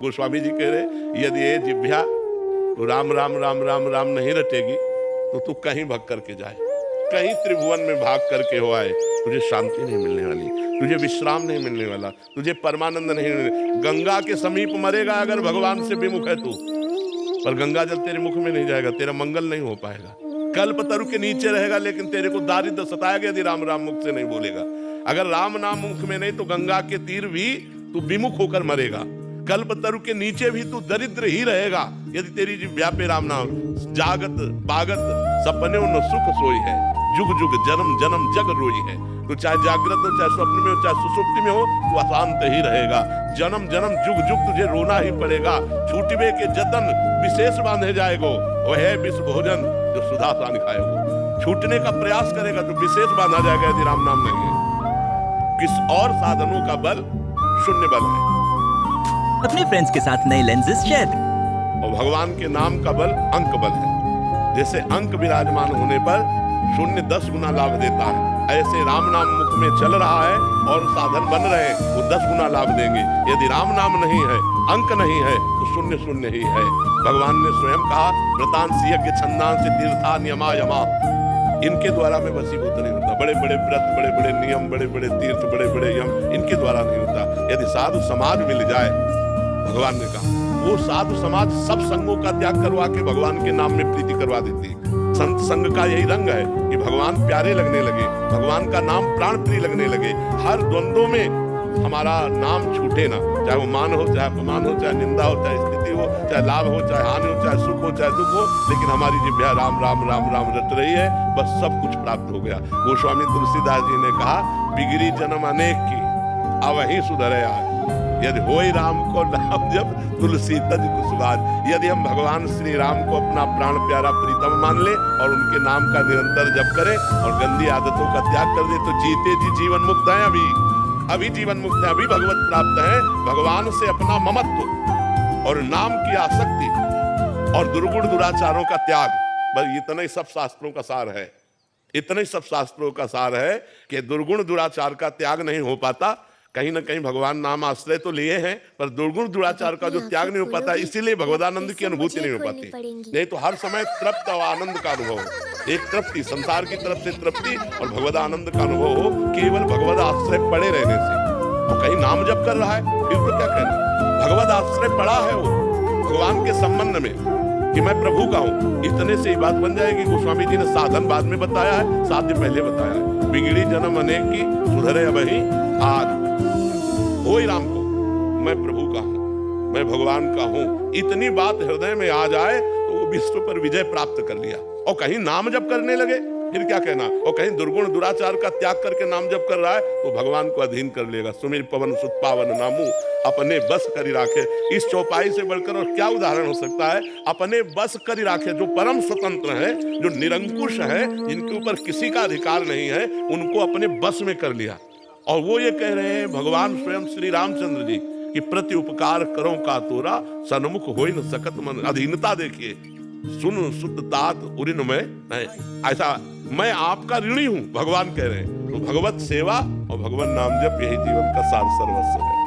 गोस्वामी जी कह रहे यदि ये जिभ्या तो राम राम राम राम राम नहीं रटेगी तो तू कहीं भग करके जाए, कहीं त्रिभुवन में भाग करके हो आए, तुझे शांति नहीं मिलने वाली, तुझे विश्राम नहीं मिलने वाला, तुझे परमानंद नहीं मिलने। गंगा के समीप मरेगा अगर भगवान से विमुख है तू, पर गंगा जल तेरे मुख में नहीं जाएगा, तेरा मंगल नहीं हो पाएगा। कल्प तरु के नीचे रहेगा लेकिन तेरे को दारिद्र सताएगा यदि राम राम मुख से नहीं बोलेगा। अगर राम नाम मुख में नहीं तो गंगा के तीर भी तू विमुख होकर मरेगा। कल्प तरु के नीचे भी तू दरिद्र ही रहेगा यदि तेरी जिह्वा पे राम नाम। जागत बागत सपने न सुख सोई है, जुग जुग जन्म जन्म जग रोई है। तो चाहे जागृत हो, चाहे स्वप्न में हो, चाहे सुसुप्ति में हो, तू अशांत ही रहेगा। जन्म जन्म जुग जुग तुझे रोना ही पड़ेगा। छूटवे के जतन विशेष बांधे जाएगो, वह है विष भोजन जो सुधा सान खाएगो। छूटने का प्रयास करेगा तो विशेष बांधा जाएगा यदि राम नाम नहीं है। किस और साधनों का बल शून्य बल है। अपने फ्रेंड्स के साथ नए लेंसेज शेयर, और भगवान के नाम का बल अंक बल है। जैसे अंक विराजमान होने पर शून्य 10 गुना लाभ देता है, ऐसे राम नाम मुख में चल रहा है और साधन बन रहे हैं, वो 10 गुना लाभ देंगे। यदि राम नाम नहीं है, अंक नहीं है, तो शून्य शून्य ही है। भगवान ने स्वयं कहा व्रतांश यज्ञ छंदांश तीर्था नियमा यमा, इनके द्वारा मैं वशीभूत नहीं होता। बड़े बड़े व्रत, बड़े बड़े नियम, बड़े बड़े तीर्थ, बड़े बड़े यम, इनके द्वारा नहीं होता। यदि साधु समाज मिल जाए, भगवान ने कहा वो साधु समाज सब संगों का त्याग करवा के भगवान के नाम में प्रीति करवा देती है। संत संग का यही रंग है कि भगवान प्यारे लगने लगे, भगवान का नाम प्राण प्रिय लगने लगे। हर द्वंद्वों में हमारा नाम छूटे ना, चाहे वो मान हो, चाहे अपमान हो, चाहे निंदा हो, चाहे स्थिति हो, चाहे लाभ हो, चाहे हानि हो, चाहे सुख हो, चाहे दुख हो, लेकिन हमारी जिह्वा राम राम राम राम रट रही है, बस सब कुछ प्राप्त हो गया। गोस्वामी तुलसीदास जी ने कहा बिगड़ी जन्म अनेक की अब वही सुधरे आज, यदि होई राम को नाम जब तुलसी तज कुसुमार। यदि हम भगवान श्री राम को अपना प्राण प्यारा प्रीतम मान ले और उनके नाम का निरंतर जप करें और गंदी आदतों का त्याग कर दे तो जीते जी जीवन मुक्त है। अभी जीवन मुक्त है, अभी भगवत प्राप्त है। भगवान से अपना ममत्व और नाम की आसक्ति और दुर्गुण दुराचारों का त्याग, बस इतना ही सब शास्त्रों का सार है। इतने सब शास्त्रों का सार है कि दुर्गुण दुराचार का त्याग नहीं हो पाता। कहीं ना कहीं भगवान नाम आश्रय तो लिए हैं, पर दुर्गुण दुराचार का जो त्याग नहीं हो पाता, इसीलिए भगवदानंद की अनुभूति नहीं हो पाती। नहीं तो हर समय तृप्त और आनंद का अनुभव हो। एक तृप्ति संसार की तरफ से तृप्ति और भगवदानंद का अनुभव हो केवल भगवद आश्रय पड़े रहने से। और कहीं नाम जप कर रहा है फिर तो क्या कहना, भगवद आश्रय पड़ा है वो भगवान के संबंध में कि मैं प्रभु का हूँ, इतने से ही बात बन जाएगी। गोस्वामी जी ने साधन बाद में बताया है, साध्य पहले बताया है। बिगड़ी जन्म अनेक की सुधरे अब ही आज, होई राम को मैं प्रभु का हूं, मैं भगवान का हूं, इतनी बात हृदय में आ जाए तो वो विश्व पर विजय प्राप्त कर लिया। और कहीं नाम जप करने लगे फिर क्या कहना, और कहीं दुर्गुण दुराचार का त्याग करके नाम जप कर रहा है तो भगवान को अधीन कर लेगा। सुमिर पवन सुत पावन नामू अपने बस करी राखे। इस चौपाई से बढ़कर और क्या उदाहरण हो सकता है। अपने बस करी राखे, जो परम स्वतंत्र है, जो निरंकुश है, जिनके ऊपर किसी का अधिकार नहीं है, उनको अपने बस में कर लिया। और वो ये कह रहे हैं भगवान स्वयं श्री रामचंद्र जी कि प्रति उपकार करो का तोरा सन्मुख होई न सकत मन। अधीनता देखिए, सुन सुत तात उरिन में ऐसा मैं आपका ऋणी हूं, भगवान कह रहे हैं। तो भगवत सेवा और भगवान नाम जप यही जीवन का सार सर्वस्व है।